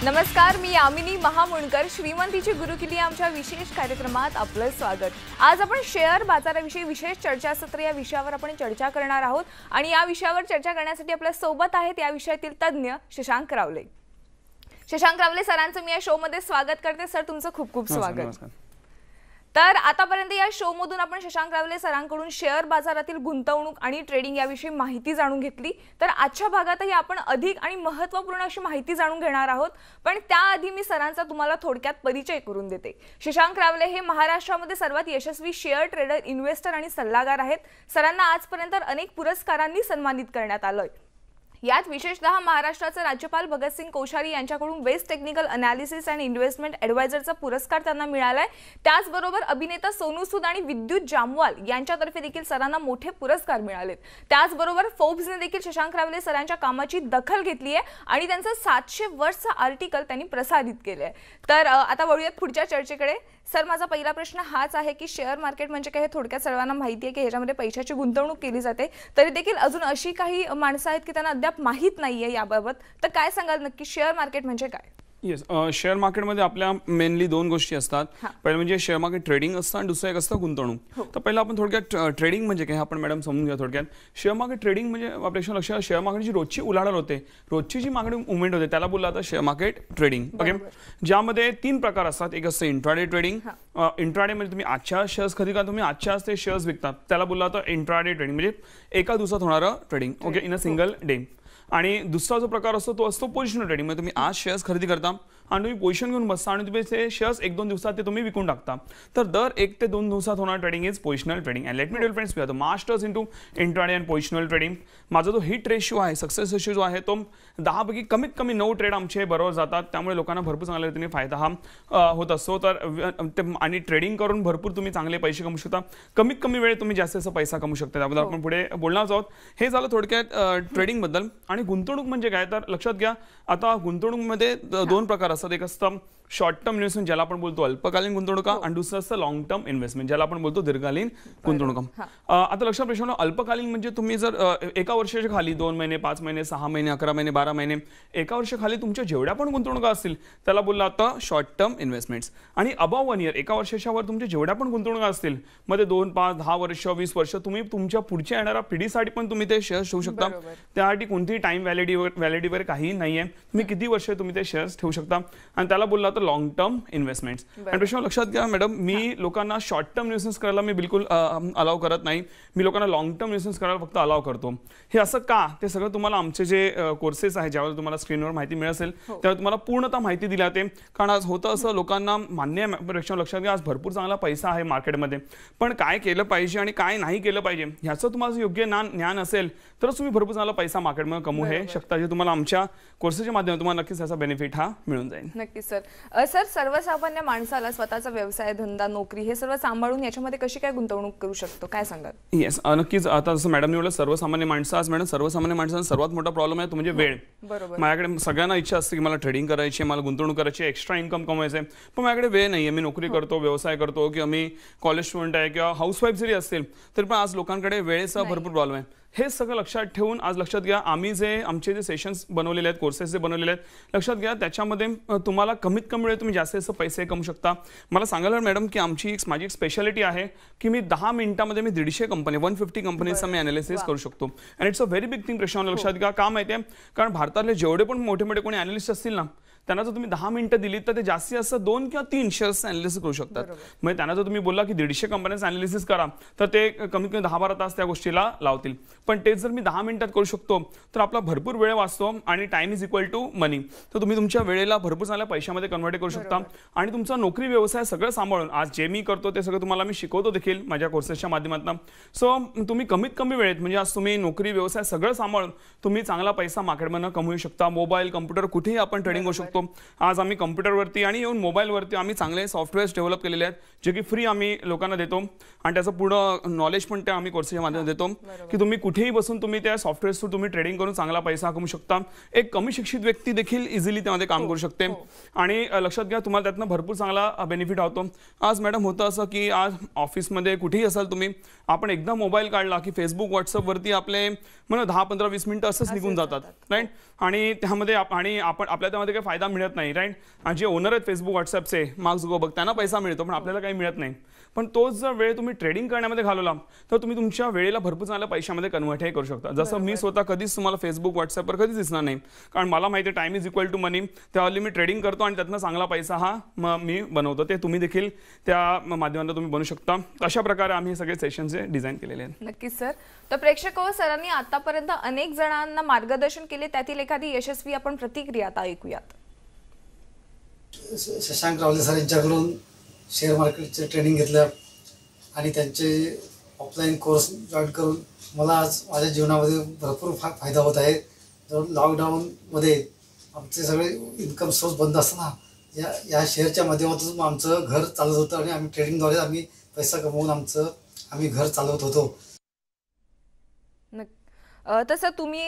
नमस्कार, मी यामिनी महामुंडकर. श्रीमंतीची गुरुकिल्ली आमच्या विशेष कार्यक्रमात आपलं स्वागत. आज आपण शेअर बाजाराविषयी विशेष चर्चासत्र या विषयावर आपण चर्चा करणार आहोत आणि या विषयावर चर्चा करण्यासाठी आपल्या सोबत आहेत या विषयातील तज्ञ शशांक रावले. शशांक रावले सरांचं मी या शो मध्ये स्वागत करते. सर, तुमचं खूप खूप स्वागत. तर आतापर्यंत या शो मधून आपण शशांक रावले सरांकडून शेअर बाजारातील गुंतवणूक आणि ट्रेडिंग याविषयी माहिती जाणून घेतली. तर आजच्या भागातही आपण अधिक आणि महत्त्वपूर्ण अशी माहिती जाणून घेणार आहोत. पण त्याआधी मी सरांचा तुम्हाला थोडक्यात परिचय करून देते. शशांक रावले हे महाराष्ट्रामध्ये सर्वात यशस्वी शेअर ट्रेडर, इन्व्हेस्टर आणि सल्लागार आहेत. सरांना आजपर्यंत अनेक पुरस्कारांनी सन्मानित करण्यात आलंय. यात विशेषतः महाराष्ट्राचे राज्यपाल भगतसिंग कोश्यारी यांच्याकडून best technical analysis and investment ॲडवायझरचा पुरस्कार त्यांना मिळालाय. त्याचबरोबर अभिनेता सोनू सूद आणि विद्युत जामवाल यांच्यातर्फे देखील सरांना मोठे पुरस्कार मिळालेत. त्याचबरोबर फोर्ब्सने देखील शशांक रावले सरांच्या कामाची दखल घेतली आहे आणि त्यांचं 700 वर्डचं आर्टिकल त्यांनी प्रसारित केलंय. तर आता वळूयात पुढच्या चर्चेकडे. सर, माझा पहिला प्रश्न हाच आहे की शेअर मार्केट म्हणजे काय हे थोडक्यात सर्वांना माहिती आहे की ह्याच्यामध्ये पैशाची गुंतवणूक केली जाते. तरी देखील अजून अशी काही माणसं आहेत की त्यांना अद्याप माहित नाहीये याबाबत. तर काय सांगाल नक्की शेअर मार्केट म्हणजे काय? येस, शेअर मार्केटमध्ये आपल्या मेनली दोन गोष्टी असतात. पहिलं म्हणजे शेअर मार्केट ट्रेडिंग असतं आणि दुसरं एक असतं गुंतवणूक. तर पहिलं आपण थोडक्यात ट्रेडिंग म्हणजे काय आपण मॅडम समजून घ्या थोडक्यात. शेअर मार्केट ट्रेडिंग म्हणजे आपल्या लक्षात शेअर मार्केटची रोजची उलाढाल होते, रोजची जी मार्केट मुवमेंट होते त्याला बोलला जातं शेअर मार्केट ट्रेडिंग. ओके, ज्यामध्ये 3 प्रकार असतात. एक असतं इंट्राडे ट्रेडिंग. इंट्राडे म्हणजे तुम्ही आजच्या शेअर्स खरेदी करा, तुम्ही आजच्याच ते शेअर्स विकतात, त्याला बोलला जातं इंट्राडे ट्रेडिंग, म्हणजे एका दिवसात होणारं trading. Okay, in a single day. आणि दुसरा जो प्रकार असतो तो असतो पोझिशनल ट्रेडिंग. म्हणजे तुम्ही आज शेअर्स खरेदी करता आणि तुम्ही पोझिशन घेऊन बसता आणि तुम्ही ते शेअर्स 1-2 दिवसात ते तुम्ही विकून टाकता. तर दर 1 ते 2 दिवसात होणार trading is positional trading. And let me tell friends, we are the masters into intraday and positional trading. माझा जो हिट रेशिओ आहे, सक्सेस रेशिओ जो आहे तो 10 पैकी कमीत कमी 9 ट्रेड आमचे बरोबर जातात. त्यामुळे लोकांना भरपूर चांगल्या रीतीने फायदा हा होत असतो. तर आणि ट्रेडिंग करून भरपूर तुम्ही चांगले पैसे कमवू शकता. कमीत कमी वेळेत तुम्ही जास्त पैसा कमवू शकता. त्याबद्दल आपण पुढे बोलणार आहोत. हे झालं थोडक्यात ट्रेडिंग बद्दल. आणि गुंतवणूक म्हणजे काय तर लक्षात घ्या, आता गुंतवणूकमध्ये 2 प्रकार असतात. एक असतं शॉर्ट टर्म इन्व्हेस्टमेंट ज्याला आपण बोलतो अल्पकालीन गुंतवणुका, आणि दुसरं असतं लॉंग टर्म इन्व्हेस्टमेंट ज्याला आपण बोलतो दीर्घकालीन गुंतवणुका. आता लक्षात प्रश्न, अल्पकालीन म्हणजे तुम्ही जर एका वर्षाच्या खाली 2 महिने, 5 महिने, 6 महिने, 11 महिने, 12 महिने, एका वर्षाखाली तुमच्या जेवढ्या पण गुंतवणुका असतील त्याला बोलला जातं शॉर्ट टर्म इन्व्हेस्टमेंट्स. आणि अबाव 1 इयर, एका वर्षाच्या वर तुमच्या जेवढ्या पण गुंतवणुका असतील मध्ये 2, 5, 10 वर्ष, 20 वर्ष, तुम्ही तुमच्या पुढच्या येणाऱ्या पिढीसाठी पण तुम्ही ते शेअर्स ठेवू शकता. त्यासाठी कोणतीही टाइम व्हॅलिडिटीवर काही नाहीये. तुम्ही किती वर्ष तुम्ही ते शेअर्स ठेवू शकता आणि त्याला बोलला जातं लॉंग टर्म इन्व्हेस्टमेंट्स. आणि प्रश्न लक्षात घ्या मॅडम, मी लोकांना शॉर्ट टर्म इन्व्हेस्टमेंट करायला मी बिलकुल अलाव करत नाही. मी लोकांना लॉंग टर्म इन्व्हेस्टमेंट करायला फक्त अलाव करतो. हे असं का, ते सगळं तुम्हाला आमचे जे कोर्सेस आहेत ज्यावर तुम्हाला स्क्रीनवर माहिती मिळत असेल त्यावर तुम्हाला पूर्णतः माहिती दिली जाते. कारण आज होतं असं, लोकांना मान्य आहे, लक्षात घ्या, आज भरपूर चांगला पैसा आहे मार्केटमध्ये, पण काय केलं पाहिजे आणि काय नाही केलं पाहिजे ह्याचं तुम्हाला योग्य ज्ञान असेल तरच तुम्ही भरपूर चांगला पैसा मार्केटमध्ये कमवू हे शकता. जे तुम्हाला आमच्या कोर्सेसच्या माध्यमातून तुम्हाला नक्कीच त्याचा बेनिफिट हा मिळून जाईल. नक्कीच सर. सर, सर्वसामान्य माणसाला स्वतःचा व्यवसाय, धंदा, नोकरी हे सर्व सांभाळून याच्यामध्ये कशी काय गुंतवणूक करू शकतो, काय सांगाल? येस, नक्कीच. आता जसं मॅडमने बोललं सर्वसामान्य माणसं, आज मॅडम सर्वसामान्य माणसांचा सर्वात मोठा प्रॉब्लेम आहे तो म्हणजे वेळ. माझ्याकडे सगळ्यांना इच्छा असते की मला ट्रेडिंग करायची, मला गुंतवणूक करायची, एक्स्ट्रा इन्कम कमवायचं आहे, पण माझ्याकडे वेळ नाही आहे. मी नोकरी करतो, व्यवसाय करतो, किंवा मी कॉलेज स्टुडंट आहे, किंवा हाऊसवाईफ जरी असतील तरी पण आज लोकांकडे वेळेचा भरपूर प्रॉब्लेम आहे. हे सगळं लक्षात ठेवून आज लक्षात घ्या, आम्ही आमचे जे सेशन्स बनवलेले आहेत, कोर्सेस जे बनवलेले आहेत, लक्षात घ्या त्याच्यामध्ये तुम्हाला कमीत कमी वेळेत तुम्ही जास्त पैसे कमवू शकता. मला सांगायला मॅडम की माझी एक स्पेशालिटी आहे की मी 10 मिनिटांमध्ये मी 150 कंपनी 150 कंपनीचा मी अनालिसिस करू शकतो. And it's a very big thing. प्रश्न लक्षात घ्या, का माहिती आहे, कारण भारतातले जेवढे पण मोठे मोठे कोणी अनालिस्ट असतील ना, त्यांना जर तुम्ही 10 मिनिटं दिली तर ते जास्तीत जास्त 2 किंवा 3 शेअर्स अनालिसिस करू शकतात. म्हणजे त्यांना जर तुम्ही बोलला की 150 कंपन्यांचं अनालिसिस करा तर ते कमीत कमी 10-12 तास त्या गोष्टीला लावतील. पण तेच जर मी 10 मिनिटात करू शकतो तर आपला भरपूर वेळ वाचतो आणि टाइम इज इक्वल टू मनी. तर तुम्ही तुमच्या वेळेला भरपूर चांगल्या पैशामध्ये कन्व्हर्ट करू शकता आणि तुमचा नोकरी व्यवसाय सगळं सांभाळून आज जे मी करतो ते सगळं तुम्हाला मी शिकवतो देखील माझ्या कोर्सेसच्या माध्यमातून. सो तुम्ही कमीत कमी वेळेत म्हणजे आज तुम्ही नोकरी व्यवसाय सगळं सांभाळून तुम्ही चांगला पैसा मार्केटमधून कमवू शकता. मोबाईल, कम्प्युटर कुठेही आपण ट्रेडिंग करू शकतो. आज आम्ही कम्प्युटरवरती आणि येऊन मोबाईलवरती आम्ही चांगले सॉफ्टवेअर्स डेव्हलप केलेले आहेत जे की फ्री आम्ही लोकांना देतो आणि त्याचं पूर्ण नॉलेज पण त्या आम्ही कोर्सेसच्या माध्यमातून देतो की तुम्ही कुठेही बसून तुम्ही त्या सॉफ्टवेअर्स थ्रू तुम्ही ट्रेडिंग करून चांगला पैसा कमवू शकता. एक कमी शिक्षित व्यक्ती देखील इझिली त्यामध्ये काम करू शकते आणि लक्षात घ्या तुम्हाला त्यातनं भरपूर चांगला बेनिफिट होतो. आज मॅडम होतं असं की आज ऑफिसमध्ये कुठेही असाल तुम्ही, आपण एकदा मोबाईल काढला की फेसबुक, व्हॉट्सअपवरती आपले 10, 15, 20 मिनिटं असंच निघून जातात, राईट. आणि त्यामध्ये आपण आपल्या त्यामध्ये काही फायदा फायदा मिळत नाही, राईट. आणि जे ओनर आहेत फेसबुक व्हॉट्सअपचे, मार्क झुकरबर्ग, त्यांना पैसा मिळतो पण आपल्याला काही मिळत नाही. पण तोच जर वेळ तुम्ही ट्रेडिंग करण्यामध्ये घालवला तर तुम्ही तुमच्या वेळेला भरपूर चांगल्या पैशामध्ये कन्व्हर्टही करू शकता. जसं मी स्वतः कधीच तुम्हाला फेसबुक व्हॉट्सअपवर कधीच दिसणार नाही, कारण मला माहिती आहे टाइम इज इक्वल टू मनी. त्यावेळी मी ट्रेडिंग करतो आणि त्यातनं चांगला पैसा हा मी बनवतो. ते तुम्ही देखील त्या माध्यमातून तुम्ही बनवू शकता. अशा प्रकारे आम्ही हे सगळे सेशनचे डिझाईन केलेले आहेत. नक्कीच सर. तर प्रेक्षक सरांनी आतापर्यंत अनेक जणांना मार्गदर्शन केले, त्यातील एखादी यशस्वी आपण प्रतिक्रिया आता ऐकूयात. शशांक रावले सर यांच्याकडून शेअर मार्केटचे ट्रेनिंग घेतलं आणि त्यांचे ऑफलाईन कोर्स जॉईन करून मला आज माझ्या जीवनामध्ये भरपूर फायदा होत आहे. लॉकडाऊनमध्ये आमचे सगळे इन्कम सोर्स बंद असताना या शेअरच्या माध्यमातून आमचं घर चालत होतं आणि आम्ही ट्रेडिंगद्वारे आम्ही पैसा कमवून आम्ही घर चालवत होतो. तसं तुम्ही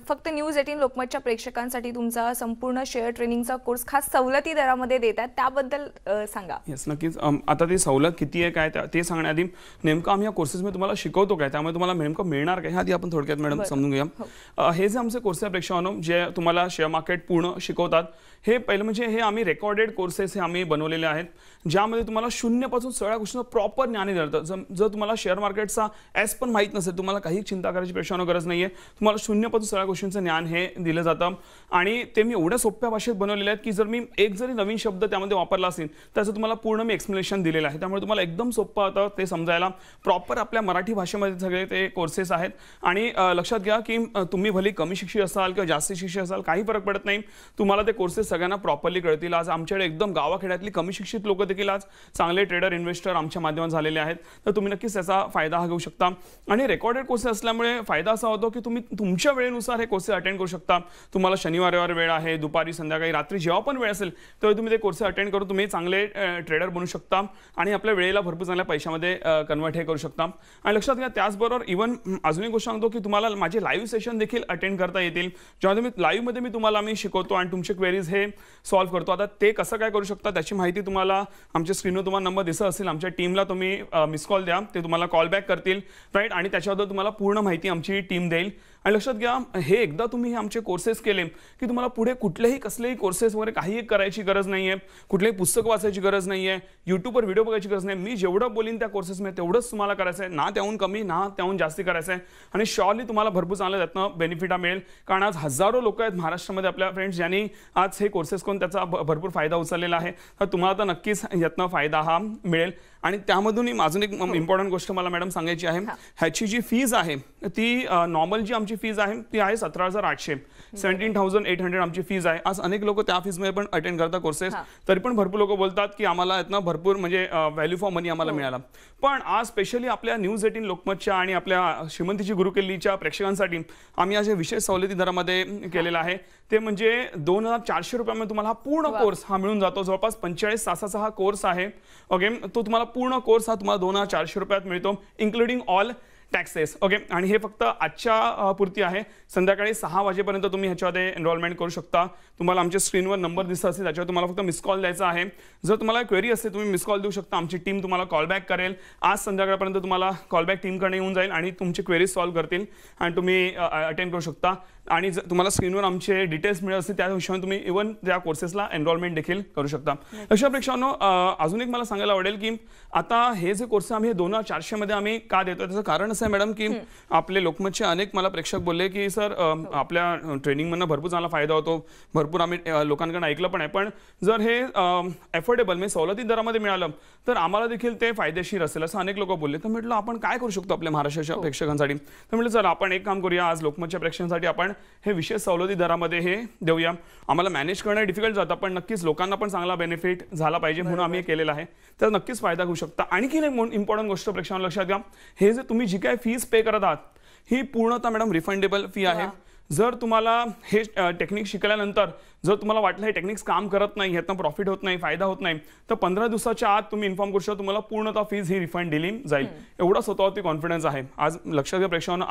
फक्त न्यूज 18 लोकमतच्या प्रेक्षकांसाठी तुमचा संपूर्ण शेअर ट्रेनिंगचा कोर्स खास सवलती दरामध्ये देतात, त्याबद्दल सांगा. येस, नक्कीच. आता ती सवलत किती आहे काय ते सांगण्याआधी नेमकं आम्ही या कोर्सेसमध्ये तुम्हाला शिकवतो काय, त्यामुळे तुम्हाला नेमकं मिळणार काय आधी आपण थोडक्यात मॅडम समजून घेऊया. हे जे आमचे कोर्स आहे प्रेक्षकांनो, जे तुम्हाला शेअर मार्केट पूर्ण शिकवतात, हे पहिलं म्हणजे हे आम्ही रेकॉर्डेड कोर्सेस हे आम्ही बनवलेले आहेत, ज्यामध्ये तुम्हाला शून्यापासून सगळ्या गोष्टींचं प्रॉपर ज्ञान देतात. जर तुम्हाला शेअर मार्केटचा एस पण माहीत नसेल, तुम्हाला काही चिंता करायची प्रेक्षकांनो गरज नाही आहे. तुम्हाला शून्यापासून सगळ्या गोष्टींचं ज्ञान हे दिलं जातं आणि ते मी एवढ्या सोप्या भाषेत बनवलेले आहेत की जर मी एक जरी नवीन शब्द त्यामध्ये वापरला असेल त्याचं तुम्हाला पूर्ण मी एक्सप्लेनेशन दिलेलं आहे. त्यामुळे तुम्हाला एकदम सोपं होतं ते समजायला. प्रॉपर आपल्या मराठी भाषेमध्ये सगळे ते कोर्सेस आहेत. आणि लक्षात घ्या की तुम्ही भले कमी शिक्षित असाल किंवा जास्त शिक्षित असाल, काही फरक पडत नाही, तुम्हाला ते कोर्सेस सगळ्यांना प्रॉपरली कळतील. आज आमच्याकडे एकदम गावाखेड्यातली कमी शिक्षित लोक देखील आज चांगले ट्रेडर इन्व्हेस्टर आमच्या माध्यमात झालेले आहेत. तर तुम्ही नक्कीच त्याचा फायदा घेऊ शकता. आणि रेकॉर्डेड कोर्सेस असल्यामुळे फायदा असा होतो की तुम्ही तुमच्या वेळेनुसार हे कोर्सेस अटेंड करू शकता. तुम्हाला शनिवार रविवार वेळ आहे, दुपारी संध्याकाळी रात्री जेव्हा पण वेळ असेल तेव्हा तुम्ही ते कोर्सेस अटेंड करून तुम्ही चांगले ट्रेडर बनू शकता आणि आपल्या वेळेला भरपूर चांगल्या पैशामध्ये कन्वर्ट हे करू शकता. आणि लक्षात घ्या त्याचबरोबर इव्हन अजून एक गोष्ट सांगतो की तुम्हाला माझे लाईव्ह सेशन देखील अटेंड करता येतील, जेव्हा तुम्ही लाईव्हमध्ये मी तुम्हाला शिकवतो आणि तुमचे क्वेरीज हे सॉल्व्ह करतो. आता ते कसं काय करू शकता त्याची माहिती तुम्हाला आमच्या स्क्रीनवर तुम्हाला नंबर दिसत असेल, आमच्या टीमला तुम्ही मिस कॉल द्या, ते तुम्हाला कॉल बॅक करतील, राईट. आणि त्याच्याबद्दल तुम्हाला पूर्ण माहिती आमची टीम देईल. आणि लक्षात घ्या हे एकदा तुम्ही आमचे कोर्सेस केले की तुम्हाला पुढे कुठलेही कसलेही कोर्सेस वगैरे काही करायची गरज नाही आहे, कुठलेही पुस्तक वाचायची गरज नाही आहे, यूट्यूबवर व्हिडिओ बघायची गरज नाही. मी जेवढं बोलीन त्या कोर्सेसमध्ये तेवढंच तुम्हाला करायचं आहे, ना त्याहून कमी ना त्याहून जास्ती करायचं आहे. आणि शॉर्टली तुम्हाला भरपूर चांगलं त्यातनं बेनिफिट मिळेल, कारण आज हजारो लोक आहेत महाराष्ट्रामध्ये आपल्या फ्रेंड्स ज्यांनी आज हे कोर्सेस करून त्याचा भरपूर फायदा उचललेला आहे. तर तुम्हाला तर नक्कीच यातनं फायदा हा मिळेल. आणि त्यामधून अजून एक इम्पॉर्टंट गोष्ट मला मॅडम सांगायची आहे, ह्याची जी फीज आहे ती नॉर्मल जी आमची फीज आहे ती आहे 17,800, 17,800 आमची फीज आहे. आज अनेक लोक त्या फीजमध्ये पण अटेंड करतात कोर्सेस, तरी पण भरपूर लोक बोलतात की आम्हाला यातनं भरपूर म्हणजे व्हॅल्यू फॉर मनी आम्हाला मिळाला. पण आज स्पेशली आपल्या न्यूज 18 लोकमतच्या आणि आपल्या श्रीमंतीची गुरुकिल्लीच्या प्रेक्षकांसाठी आम्ही आज विशेष सवलती दरामध्ये केलेला आहे. ते म्हणजे 2,400 रुपयामध्ये तुम्हाला हा पूर्ण कोर्स हा मिळून जातो. जवळपास 45 तासाचा हा कोर्स आहे. ओके, तो तुम्हाला पूर्ण कोर्स हा तुम्हाला 2,400 रुपयात मिळतो, इन्क्लुडिंग ऑल टॅक्सेस. ओके, आणि हे फक्त आजच्या पुरती आहे. संध्याकाळी 6 वाजेपर्यंत तुम्ही ह्याच्यामध्ये एनरोलमेंट करू शकता. तुम्हाला आमच्या स्क्रीनवर नंबर दिसत असेल, त्याच्यावर तुम्हाला फक्त मिस कॉल द्यायचा आहे. जर तुम्हाला क्वेरी असेल तुम्ही मिस कॉल देऊ शकता, आमची टीम तुम्हाला कॉल बॅक करेल. आज संध्याकाळपर्यंत तुम्हाला कॉल बॅक टीमकडे येऊन जाईल आणि तुमची क्वेरीज सॉल्व्ह करतील आणि तुम्ही अटेंड करू शकता. आणि जर तुम्हाला स्क्रीनवर आमचे डिटेल्स मिळत असतील त्या हिशोबाने तुम्ही इव्हन त्या कोर्सेसला एनरोलमेंट देखील करू शकता. अशा प्रेक्षकांनो अजून एक मला सांगायला आवडेल की आता हे जे कोर्स आम्ही 2,400 मध्ये आम्ही का देतो त्याचं कारण असं आहे मॅडम की आपले लोकमतचे अनेक मला प्रेक्षक बोलले की सर आपल्या ट्रेनिंगमधनं भरपूर चांगला फायदा होतो, भरपूर आम्ही लोकांकडून ऐकलं पण आहे, पण जर हे अफोर्डेबल म्हणजे सवलती दरामध्ये मिळालं तर आम्हाला देखील ते फायदेशीर असेल असं अनेक लोक बोलले. तर म्हटलं आपण काय करू शकतो आपल्या महाराष्ट्राच्या प्रेक्षकांसाठी. तर म्हटलं चला आपण एक काम करूया, आज लोकमतच्या प्रेक्षकांसाठी आपण हे विशेष सवलती दरामध्ये हे देऊया. आम्हाला मॅनेज करणं डिफिकल्ट जातं, पण नक्कीच लोकांना पण चांगला बेनिफिट झाला पाहिजे म्हणून आम्ही केलेलं आहे. तर नक्कीच फायदा घेऊ शकता. आणखी एक इम्पॉर्टंट गोष्ट प्रेक्षकांना लक्षात घ्या, हे जे तुम्ही जी काय फीज पे करत आहात ही पूर्णतः मॅडम रिफंडेबल फी आहे. जर तुम्हाला हे टेक्निक शिकल्यानंतर जर तुम्हाला वाटलं हे टेक्निक्स काम करत नाही, ह्यातनं प्रॉफिट होत नाही, फायदा होत नाही, तर 15 दिवसाच्या आत तुम्ही इन्फॉर्म करू शकता, तुम्हाला पूर्णतः फीज ही रिफंड दिली जाईल. एवढा स्वतःवरती कॉन्फिडन्स आहे. आज लक्षात घ्या प्रेक्षकांनो,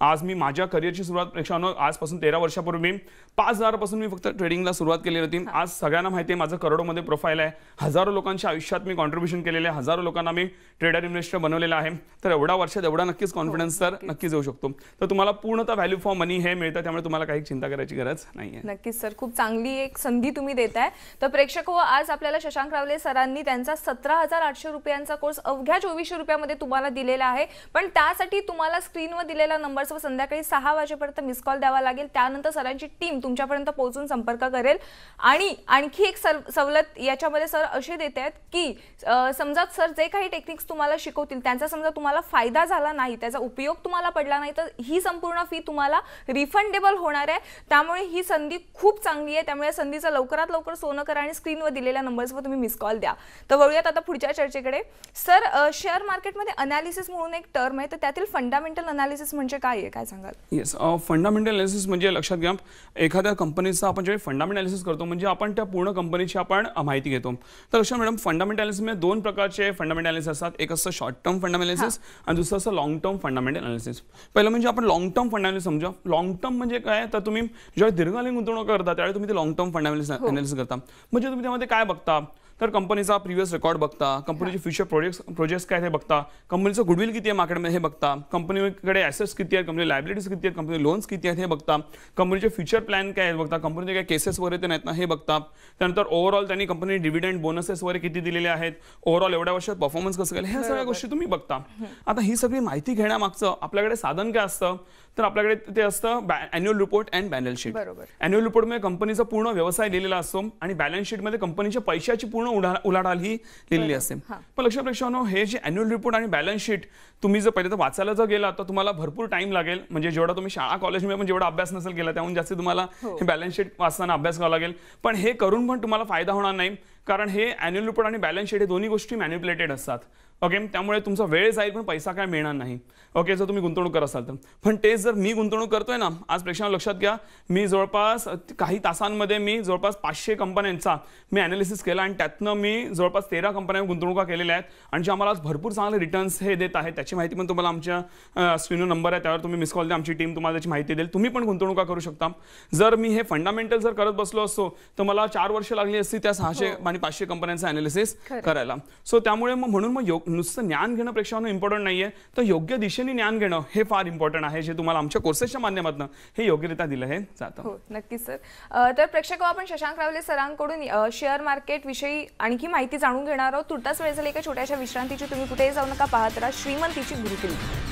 आज मी माझ्या करिअरची सुरुवात प्रेक्षकांनो आजपासून 13 वर्षापूर्वी 5,000 पासून मी फक्त ट्रेडिंगला सुरुवात केली होती. आज सगळ्यांना माहिती आहे माझं करोडोमध्ये प्रोफाईल आहे. हजारो लोकांच्या आयुष्यात मी कॉन्ट्रीब्युशन केलेले आहे, हजारो लोकांना मी ट्रेडर इन्व्हेस्टर बनवलेला आहे. तर एवढ्या वर्षात एवढा नक्कीच कॉन्फिडन्स तर नक्कीच येऊ शकतो. तर तुम्हाला पूर्णतः व्हॅल्यू फॉर मनी हे मिळतं, त्यामुळे तुम्हाला काही चिंता करायची गरज नाही आहे. नक्कीच. सर, खूप चांगली एक संधी तुम्ही देताय. तर प्रेक्षक हो, आज आपल्याला शशांक रावले सरांनी त्यांचा 17,800 रुपयांचा कोर्स अवघ्या 2400 रुपयामध्ये तुम्हाला दिलेला आहे. पण त्यासाठी तुम्हाला स्क्रीनवर दिलेल्या नंबर्सवर संध्याकाळी 6 वाजेपर्यंत मिस कॉल द्यावा लागेल. त्यानंतर सरांची टीम तुमच्यापर्यंत पोहोचून संपर्क करेल. आणि आणखी एक सवलत याच्यामध्ये सर अशी देत आहेत की समजा सर जे काही टेक्निक्स तुम्हाला शिकवतील त्यांचा समजा तुम्हाला फायदा झाला नाही, त्याचा उपयोग तुम्हाला पडला नाही, तर ही संपूर्ण फी तुम्हाला रिफंडेबल होणार आहे. त्यामुळे ही संधी खूप चांगली आहे. त्यामुळे संधीचं लवकरात लवकर सोनं करा आणि स्क्रीनवर दिलेल्या नंबर्सवर तुम्ही मिस कॉल द्या. तर वळूयात आता पुढच्या चर्चेकडे. सर, शेअर मार्केटमध्ये अनालिसिस म्हणून एक टर्म आहे, तर त्यातील फंडामेंटल अनालिसिस म्हणजे काय आहे, काय सांगाल? येस, फंडामेंटल अनालिसिस म्हणजे लक्षात घ्या, एखाद्या कंपनीचा आपण जेव्हा फंडामेंटल अनालिसिस करतो म्हणजे आपण त्या पूर्ण कंपनीची आपण माहिती घेतो. तर लक्षात मॅडम, फंडामेंटल अनालिसिसमध्ये दोन प्रकारचे फंडामेंटल अनालिसिस असतात. एक असतं शॉर्ट टर्म फंडामेंटल अनालिसिस आणि दुसरं असतं लॉंग टर्म फंडामेंटल अनालिसिस. पहिलं म्हणजे आपण लॉंग टर्म फंडामेंटल समजा. लॉंग टर्म म्हणजे काय, तर तुम्ही जेव्हा दीर्घकालीन गुंतवणूक करता त्यावेळी तुम्ही ते लॉंग टर्म फंडामेंटल अनालिसिस करता. म्हणजे तुम्ही त्यामध्ये काय बघता, तर कंपनीचा प्रिव्हियस रेकॉर्ड बघता, कंपनीचे फ्युचर प्रोजेक्ट्स काय ते बघता, कंपनीचं गुडविल किती आहे मार्केटमध्ये हे बघता, कंपनीकडे ॲसेट्स किती आहेत, कंपनी लायबिलिटीज किती आहेत, कंपनी लोन्स किती आहेत हे बघता, कंपनीचे फ्युचर प्लॅन काय आहेत बघता, कंपनीचे काय केसेस वगैरे ते नाहीत ना हे बघता. त्यानंतर ओव्हरऑल त्यांनी कंपनी डिव्हिडंड बोनसेस वगैरे किती दिलेले आहेत, ओव्हरऑल एवढ्या वर्षात परफॉर्मन्स कसं केलं, ह्या सगळ्या गोष्टी तुम्ही बघता. आता ही सगळी माहिती घेण्यामागचं आपल्याकडे साधन काय असतं, तर आपल्याकडे ते असतं annual report and balance sheet. Annual रिपोर्टमध्ये कंपनीचा पूर्ण व्यवसाय लिहिलेला असतो आणि बॅलन्स शीटमध्ये कंपनीच्या पैशाची पूर्ण उलाढाल ही लिहिलेली असते. पण लक्षात प्रेक्षकांनो, हे जे अॅन्युअल रिपोर्ट आणि बॅलन्स शीट तुम्ही जर पहिले तर वाचायला जर गेला तर तुम्हाला भरपूर टाइम लागेल. म्हणजे जेवढा तुम्ही शाळा कॉलेजमध्ये पण जेवढा अभ्यास नसेल केला त्याहून जास्त तुम्हाला हे बॅलन्स शीट वाचताना अभ्यास करावा लागेल. पण हे करून पण तुम्हाला फायदा होणार नाही, कारण हे अॅन्युअल रिपोर्ट आणि बॅलन्स शीट हे दोन्ही गोष्टी मॅन्युप्युलेटेड असतात. ओके, त्यामुळे तुमचा वेळ जाईल पण पैसा काय मिळणार नाही. ओके, जर तुम्ही गुंतवणूक करत असाल तर. पण तेच जर मी गुंतवणूक करतोय ना, आज प्रेक्षकांना लक्षात घ्या, मी जवळपास काही तासांमध्ये मी जवळपास 500 कंपन्यांचा मी अनालिसिस केला आणि त्यातनं मी जवळपास 13 कंपन्यांवर गुंतवणुका केलेल्या आहेत आणि जे आम्हाला आज भरपूर चांगले रिटर्न्स हे देत आहेत. त्याची माहिती पण तुम्हाला आमच्या स्क्रीनवर नंबर आहे, त्यावर तुम्ही मिस कॉल द्या, आमची टीम तुम्हाला त्याची माहिती देईल. तुम्ही पण गुंतवणुका करू शकता. जर मी हे फंडामेंटल जर करत बसलो असतो तर मला 4 वर्ष लागली असती त्या 600 आणि 500 कंपन्यांचं अनालिसिस करायला. सो त्यामुळे मग नुसतं ज्ञान घेणं प्रेक्षकांना इम्पॉर्टंट नाहीये, तर योग्य दिशेने ज्ञान घेणं हे फार इम्पॉर्टंट आहे, जे तुम्हाला आमच्या कोर्सेसच्या माध्यमातून हे योग्यरित्या दिलं हे जातं. हो, नक्कीच सर. तर प्रेक्षक, आपण शशांक रावले सरांकडून शेअर मार्केट विषयी आणखी माहिती जाणून घेणार आहोत. तुर्तास वेळ झाली एका छोट्याशा विश्रांतीची. तुम्ही कुठेही जाऊ नका, पाहत राहा श्रीमंतीची गुरुकिल्ली.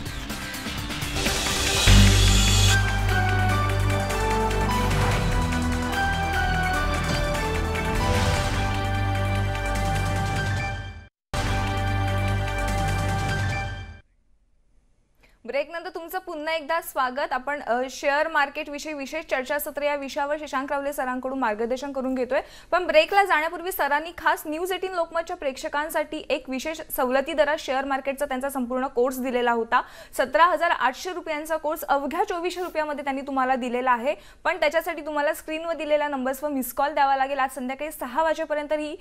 ब्रेक नंतर तुमचं पुन्हा एकदा स्वागत. आपण शेअर मार्केट विषयी विशेष चर्चासत्र या विषयावर शशांक रावले सरांकडून मार्गदर्शन करून घेतोय. पण ब्रेकला जाण्यापूर्वी सरांनी खास न्यूज 18 लोकमतच्या प्रेक्षकांसाठी एक विशेष सवलती दरात शेअर मार्केटचा त्यांचा संपूर्ण कोर्स दिलेला होता. 17,800 रुपयांचा कोर्स अवघ्या 2400 रुपयामध्ये त्यांनी तुम्हाला दिलेला आहे. पण त्याच्यासाठी तुम्हाला स्क्रीनवर दिलेल्या नंबर्सवर मिस कॉल द्यावा लागेल. आज संध्याकाळी 6 वाजेपर्यंत ही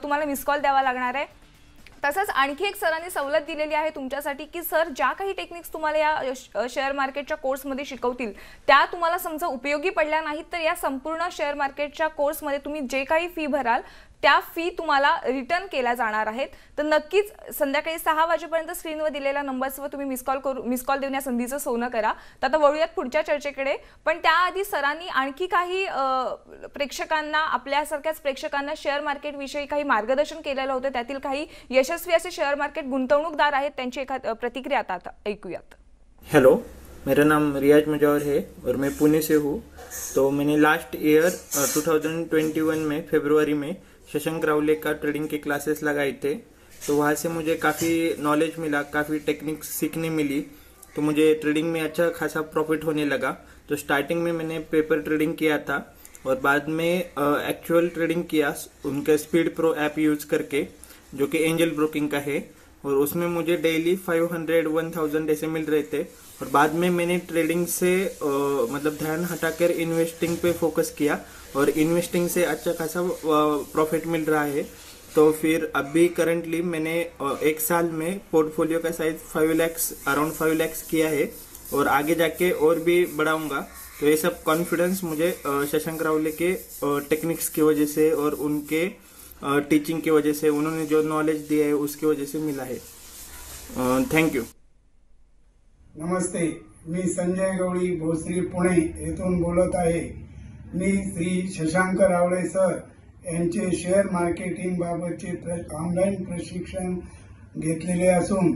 तुम्हाला मिस कॉल द्यावा लागणार आहे. तसंच आणखी एक सरांनी सवलत दिलेली आहे तुमच्यासाठी की सर ज्या काही टेक्निक्स तुम्हाला या शेअर मार्केटच्या कोर्समध्ये शिकवतील त्या तुम्हाला समजा उपयोगी पडल्या नाहीत तर या संपूर्ण शेअर मार्केटच्या कोर्समध्ये तुम्ही जे काही फी भराल त्या फी तुम्हाला रिटर्न केल्या जाणार आहेत. तर नक्कीच संध्याकाळी 6 वाजेपर्यंत स्क्रीनवर दिलेल्या नंबर्सवर तुम्ही मिस कॉल देऊन या संधीचं सोनं करा. तर आता वळूयात पुढच्या चर्चेकडे. पण त्याआधी सरांनी आणखी काही प्रेक्षकांना, आपल्यासारख्याच प्रेक्षकांना शेअर मार्केट विषयी काही मार्गदर्शन केलेलं होतं. त्यातील काही यशस्वी असे शेअर मार्केट गुंतवणूकदार आहेत, त्यांची एखादी प्रतिक्रिया आता ऐकूयात. हेलो, मेरा नाम रियाज मुजावर है और मैं पुणे से हूँ. तो मैंने लास्ट ईयर 2021 में फरवरी में शशांक रावले का ट्रेडिंग के क्लासेस लगाए थे. तो वहाँ से मुझे काफ़ी नॉलेज मिला, काफ़ी टेक्निक्स सीखने मिली. तो मुझे ट्रेडिंग में अच्छा खासा प्रॉफिट होने लगा. तो स्टार्टिंग में मैंने पेपर ट्रेडिंग किया था और बाद में एक्चुअल ट्रेडिंग किया उनका स्पीड प्रो ऐप यूज़ करके, जो कि एंजल ब्रोकिंग का है. और उसमें मुझे डेली 500-1000 ऐसे मिल रहे थे. और बाद में मैंने ट्रेडिंग से मतलब ध्यान हटाकर इन्वेस्टिंग पे फोकस किया और इन्वेस्टिंग से अच्छा खासा प्रॉफिट मिल रहा है. तो फिर अभी करंटली मैंने एक साल में पोर्टफोलियो का साइज 5 लाख अराउंड 5 लाख किया है और आगे जाके और भी बढ़ाऊंगा. तो ये सब कॉन्फिडेंस मुझे शशांक रावले के टेक्निक्स की वजह से और उनके टीचिंग की वजह से, उन्होंने जो नॉलेज दिया है उसकी वजह से मिला है. Thank you. नमस्ते, मी संजय गवळी भोसरी पुणे येथून बोलत आहे. मी श्री शशांक रावळे सर यांचे शेअर मार्केटिंग बाबतचे ऑनलाईन प्रशिक्षण घेतलेले असून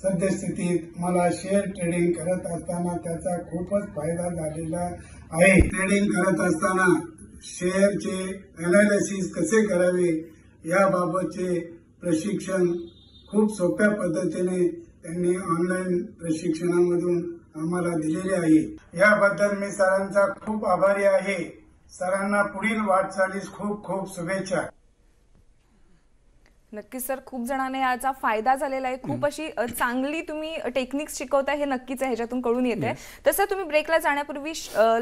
सद्यस्थितीत मला शेअर ट्रेडिंग करत असताना त्याचा खूपच फायदा झालेला आहे. ट्रेडिंग करत असताना शेअरचे अनालिसिस कसे करावे याबाबतचे प्रशिक्षण खूप सोप्या पद्धतीने त्यांनी ऑनलाईन प्रशिक्षणामधून आम्हाला दिलेले आहे. याबद्दल मी सरांचा खूप आभारी आहे. सरांना पुढील वाटचालीस खूप खूप शुभेच्छा. नक्कीच सर, खूप जणांना याचा फायदा झालेला आहे. खूप अशी चांगली तुम्ही टेक्निक्स शिकवताय हे नक्कीच आहे, ह्याच्यातून कळून येते. तसं तुम्ही ब्रेकला जाण्यापूर्वी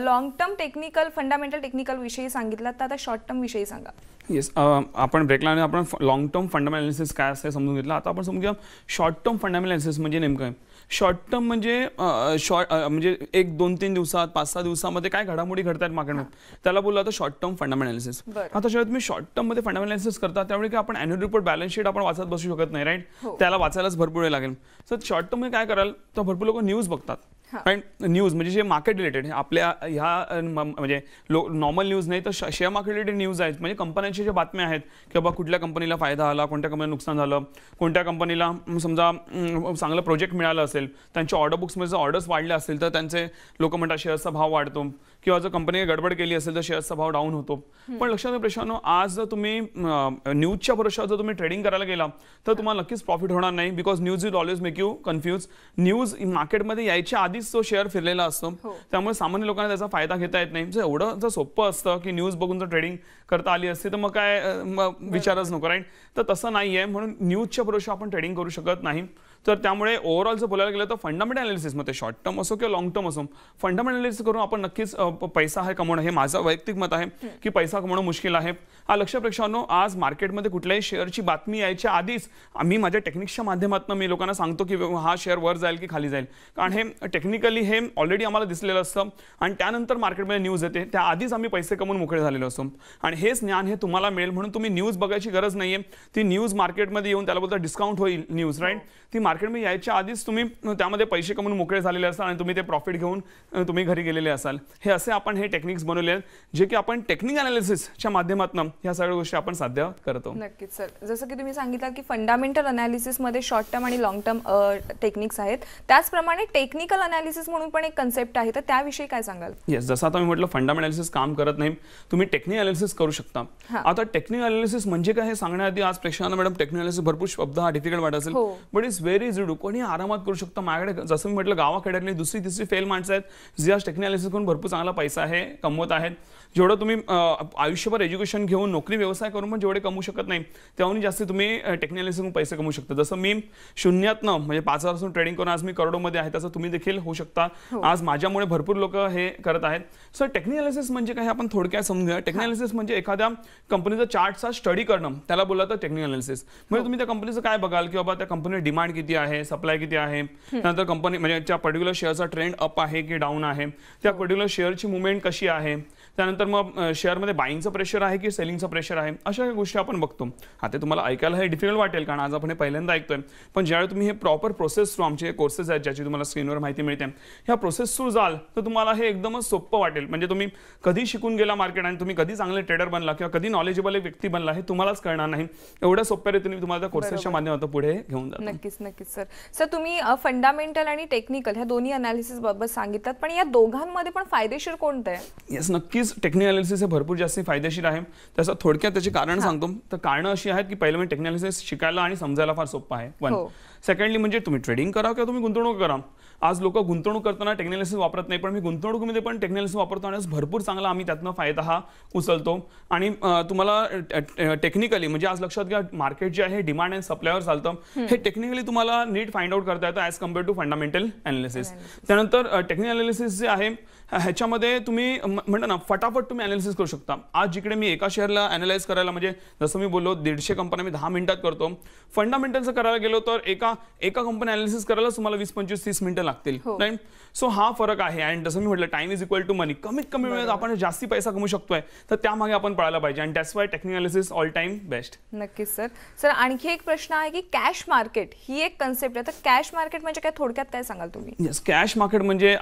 long term technical fundamental technical विषयी सांगितलं, तर आता शॉर्ट टर्म विषयी सांगा. येस, आपण ब्रेकला आपण लॉंग टर्म फंडामेंटल अनालिसिस काय असते समजून घेतलं. आता आपण समजूया शॉर्ट टर्म फंडामेंटल अनालिसिस म्हणजे नेमकं आहे. शॉर्ट टर्म म्हणजे म्हणजे 1-2-3 दिवसात 5-6 दिवसामध्ये काय घडामोडी घडतात मार्केटमध्ये, त्याला बोललं जातं शॉर्ट टर्म फंडामेंटल अनालिसिस. आता जेव्हा तुम्ही शॉर्ट टर्म मध्ये फंडामेंटल अनालिसिस करता त्यावेळी काय आपण अॅन्युअल रिपोर्ट बॅलन्स शीट आपण वाचत बसू शकत नाही, राईट. त्याला वाचायलाच भरपूर वेळ लागेल. तर शॉर्ट टर्म मध्ये काय कराल तर भरपूर लोक न्यूज बघतात. न्यूज म्हणजे जे मार्केट रिलेटेड आपल्या ह्या म्हणजे नॉर्मल न्यूज नाही तर शेअर मार्केट रिलेटेड न्यूज आहेत. म्हणजे कंपन्यांच्या ज्या बातम्या आहेत की बाबा कुठल्या कंपनीला फायदा आला, कोणत्या कंपनीला नुकसान झालं, कोणत्या कंपनीला समजा चांगलं प्रोजेक्ट मिळालं असेल, त्यांच्या ऑर्डर बुक्समध्ये जर ऑर्डर्स वाढल्या असतील तर त्यांचे लोक म्हणतात शेअर्सचा भाव वाढतो, किंवा जर कंपनीने गडबड केली असेल तर शेअर्सचा भाव डाऊन होतो. पण लक्षात घ्या प्रश्न, आज जर तुम्ही न्यूजच्या भरोशावर जर तुम्ही ट्रेडिंग करायला गेला तर तुम्हाला नक्कीच प्रॉफिट होणार नाही. Because news will always make you confuse. News मार्केटमध्ये यायच्या आधीच तो शेअर फिरलेला असतो, त्यामुळे सामान्य लोकांना त्याचा फायदा घेता येत नाही. जर एवढं जर सोपं असतं की न्यूज बघून जर ट्रेडिंग करता आली असते तर मग काय विचारच नको, राईट. तर तसं नाही आहे, म्हणून न्यूजच्या भरोशावर आपण ट्रेडिंग करू शकत नाही. तर त्यामुळे ओव्हरऑल जर बोलायला गेलं तर फंडामेंटल अनालिसिसमध्ये शॉर्ट टर्म असो किंवा लॉंग टर्म असो, फंडामेंटल अनालिसिस करून आपण नक्कीच पैसा हे कमवणं, हे माझं वैयक्तिक मत आहे की पैसा कमवणं मुश्किल आहे. हा लक्ष प्रेक्षकांनो, आज मार्केटमध्ये कुठल्याही शेअरची बातमी यायच्या आधीच आम्ही माझ्या टेक्निक्सच्या माध्यमातून मी लोकांना सांगतो की हा शेअर वर जाईल की खाली जाईल, कारण हे टेक्निकली हे ऑलरेडी आम्हाला दिसलेलं असतं. आणि त्यानंतर मार्केटमध्ये न्यूज येते, त्याआधीच आम्ही पैसे कमवून मोकळे झालेलो असतो. आणि हेच ज्ञान हे तुम्हाला मिळेल, म्हणून तुम्ही न्यूज बघायची गरज नाहीये. ती न्यूज मार्केटमध्ये येऊन त्याला बोलतात डिस्काउंट होईल न्यूज, राईट. ती मार्केटमध्ये यायच्या आधीच तुम्ही त्यामध्ये पैसे कमवून मोकळे झालेले असाल आणि तुम्ही ते प्रॉफिट घेऊन तुम्ही घरी गेलेले असाल. हे असे आपण हे टेक्निक्स बनवले आहेत जे की आपण टेक्निक अनालिसिसच्या माध्यमातून ह्या सगळ्या गोष्टी आपण साध्य करतो. नक्कीच सर, जसं की तुम्ही सांगितलं की फंडामेंटल अनालिसिस मध्ये शॉर्ट टर्म आणि लॉंग टर्म टेक्निक्स आहेत, त्याचप्रमाणे टेक्निकल अनालिसिस म्हणून पण एक कन्सेप्ट आहे, तर त्याविषयी काय सांगाल? येस, जसं आता मी म्हटलं फंडामेंटल अनालिसिस काम करत नाही, तुम्ही टेक्निकल अनालिसिस करू शकता. आता टेक्निकल अनालिसिस म्हणजे काय हे सांगण्याआधी आज प्रेक्षकांना मॅडम टेक्निकल अनालिसिस भरपूर शब्द हा डिफिकल्ट वाटत असेल, बट इट्स व्हेरी इझी. कोणी आरामात करू शकता. माझ्याकडे जसं मी म्हटलं गावाखेड्यातली 2री-3री फेल माणसं आहेत जे आज टेक्निकल अनालिसिस करून भरपूर चांगला पैसा आहे कमवत आहेत. जेवढं तुम्ही आयुष्यभर एज्युकेशन घेऊन नोकरी व्यवसाय करून पण जेवढे कमवू शकत नाही त्याहून जास्त तुम्ही टेक्निकल अनालिसिस करून पैसे कमवू शकता. जसं मी शून्यातनं म्हणजे 5,000 पासून ट्रेडिंग करून आज मी करोडोमध्ये आहे, तसं तुम्ही देखील होऊ शकता. आज माझ्यामुळे भरपूर लोक हे करत आहेत. सर टेक्निकल अनालिसिस म्हणजे काय आपण थोडक्यात समजूया. टेक्निकल अनालिसिस म्हणजे एखाद्या कंपनीचा चार्टचा स्टडी करणं, त्याला बोललं तर टेक्निकल अनालिसिस. म्हणजे तुम्ही त्या कंपनीचं काय बघाल की बाबा त्या कंपनीची डिमांड किती आहे, सप्लाय किती आहे, त्यानंतर कंपनी म्हणजे त्या पर्टिक्युलर शेअरचा ट्रेंड अप आहे की डाऊन आहे, त्या पर्टिक्युलर शेअरची मुवमेंट कशी आहे, त्यानंतर मग शेअरमध्ये बाईंगचं प्रेशर आहे की सेलिंगचं प्रेशर आहे, अशा काही गोष्टी आपण बघतो. आता तुम्हाला ऐकायला हे डिफिकल्ट वाटेल कारण आज आपण हे पहिल्यांदा ऐकतोय, पण ज्यावेळी तुम्ही हे प्रॉपर प्रोसेस थ्रू आमचे कोर्सेस आहेत ज्याची तुम्हाला स्क्रीनवर माहिती मिळते, ह्या प्रोसेस थ्रू जाल तर तुम्हाला हे एकदमच सोपं वाटेल. म्हणजे तुम्ही कधी शिकून गेला मार्केट आणि तुम्ही कधी चांगले ट्रेडर बनला किंवा कधी नॉलेजेबल एक व्यक्ती बनला हे तुम्हालाच कळणार नाही. एवढ्या सोप्या रीतीने तुम्हाला त्या कोर्सेसच्या माध्यमातून पुढे घेऊन जातो. नक्कीच नक्कीच सर. सर तुम्ही फंडामेंटल आणि टेक्निकल ह्या दोन्ही अनालिसिस बाबत सांगितलं, पण या दोघांमध्ये पण फायदेशीर कोणतं आहे? येस, नक्कीच टेक्निकल अनालिसिस हे भरपूर जास्त फायदेशीर आहे. त्याचं थोडक्यात त्याची कारण सांगतो. तर कारणं अशी आहेत की पहिलं म्हणजे टेक्निकल अनालिसिस शिकायला आणि समजायला फार सोपं आहे. वन. सेकंडली म्हणजे तुम्ही ट्रेडिंग करा किंवा तुम्ही गुंतवणूक करा. आज लोक गुंतवणूक करताना टेक्निकल अनालिसिस वापरत नाही, पण मी गुंतवणुकीमध्ये पण टेक्निकल अनालिसिस वापरतो आणि भरपूर चांगला आम्ही त्यातनं फायदा हा उचलतो. आणि तुम्हाला टेक्निकली म्हणजे आज लक्षात घ्या मार्केट जे आहे डिमांड अँड सप्लायवर चालतं, हे टेक्निकली तुम्हाला नीट फाइंड आउट करता येतं as compare to fundamental analysis. त्यानंतर टेक्निकल अनालिसिस जे आहे ह्याच्यामध्ये तुम्ही म्हणता ना फटाफट तुम्ही अनालिसिस करू शकता. आज जिकडे मी एका शेअरला अनालाइज करायला म्हणजे जसं मी बोललो 150 कंपन्या मी 10 मिनिटात करतो, फंडामेंटलचं करायला गेलो तर एका एका कंपनी अनालिसिस करायला तुम्हाला 20-25-30 मिनिटं लागतील, राईट. सो हा फरक आहे. आणि जसं मी म्हटलं, टाइम इज इक्वल टू मनी. कमीत कमी वेळेत आपण जास्ती पैसा कमवू शकतोय, तर त्यामागे आपण पळायला पाहिजे. आणि that's why technical analysis all time best. नक्कीच सर. सर आणखी एक प्रश्न आहे की कॅश मार्केट ही एक कन्सेप्ट आहे, तर कॅश मार्केट म्हणजे काय, थोडक्यात काय सांगाल तुम्ही? येस, कॅश मार्केट म्हणजे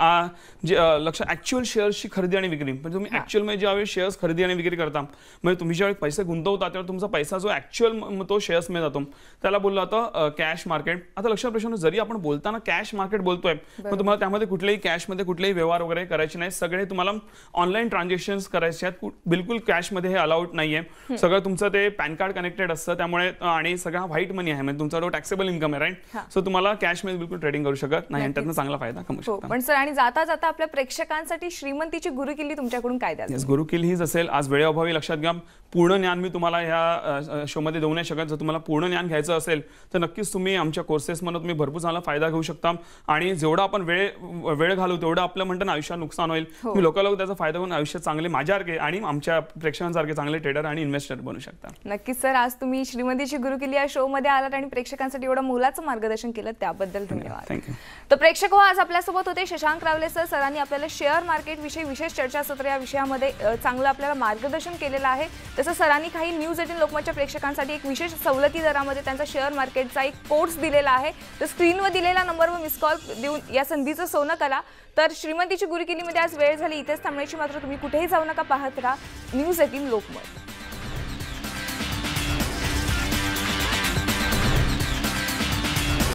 लक्ष ऍक्च्युअल शेअर्सची खरेदी आणि विक्री. म्हणजे तुम्ही ऍक्च्युअल मध्ये ज्यावेळी शेअर्स खरेदी आणि विक्री करता, म्हणजे तुम्ही ज्यावेळी पैसे गुंतवता त्यावेळी तुमचा पैसा जो ऍक्च्युअल तो शेअर्स मध्ये जातो, त्याला बोललं जातं कॅश मार्केट. आता लक्षात प्रश्न, जरी आपण बोलताना कॅश मार्केट बोलतोय, पण तुम्हाला त्यामध्ये कुठलेही कॅशमध्ये कुठलेही व्यवहार वगैरे करायचे नाही. सगळे तुम्हाला ऑनलाईन ट्रान्झॅक्शन्स करायचे आहेत. बिलकुल कॅशमध्ये हे अलाउड नाहीये. सगळं तुमचं ते पॅन कार्ड कनेक्टेड असतं, त्यामुळे आणि सगळा व्हाईट मनी आहे, म्हणजे तुमचा टॅक्सेबल इन्कम आहे, राईट. सो तुम्हाला कॅशमध्ये बिलकुल ट्रेडिंग करू शकत नाही, आणि त्यातनं चांगला फायदा कमवू शकता. पण सर, आणि जाता जाता आपल्या प्रेक्षकांसाठी श्रीमंतीची गुरुकिल्ली तुमच्याकडून काय द्याल? येस, गुरुकिल्ली हीच असेल. आज वेळेअभावी लक्षात घ्या, पूर्ण ज्ञान मी तुम्हाला ह्या शोमध्ये देऊ नाही शकत. जर तुम्हाला पूर्ण ज्ञान घ्यायचं असेल तर नक्कीच तुम्ही आमच्या कोर्सेसमध्ये तुम्ही भरपूर चांगला फायदा घेऊ शकता. आणि जेवढा आपण वेळ घालू तेवढं आपलं म्हणतं ना आयुष्यात नुकसान होईल. तुम्ही लोक त्याचा फायदा घेऊन आयुष्यात चांगले माझ्यासारखे आणि आमच्या प्रेक्षकांसारखे चांगले ट्रेडर आणि इन्व्हेस्टर बनू शकता. नक्कीच सर, आज तुम्ही श्रीमंतीची गुरुकिल्ली या शो मध्ये आलात आणि प्रेक्षकांसाठी एवढं मोलाचं मार्गदर्शन केलं, त्याबद्दल धन्यवाद. थँक्यू. तर प्रेक्षक हो, आज आपल्यासोबत होते शशांक रावले सर. सरांनी आपल्याला शेअर मार्केट विषयी विशेष चर्चासत्र या विषयामध्ये चांगलं आपल्याला मार्गदर्शन केलेलं आहे. तसं सरांनी काही न्यूज 18 लोकमतच्या प्रेक्षकांसाठी एक विशेष सवलती दरामध्ये त्यांचा शेअर मार्केटचा एक कोर्स दिलेला आहे. तर स्क्रीनवर दिलेल्या नंबरवर मिस कॉल देऊन या संधीचं सोनं करा. तर श्रीमंतीची गुरुकिल्लीमध्ये आज वेळ झाली इथेच थांबण्याची, मात्र तुम्ही कुठेही जाऊ नका, पाहत राहा न्यूज 18 लोकमत.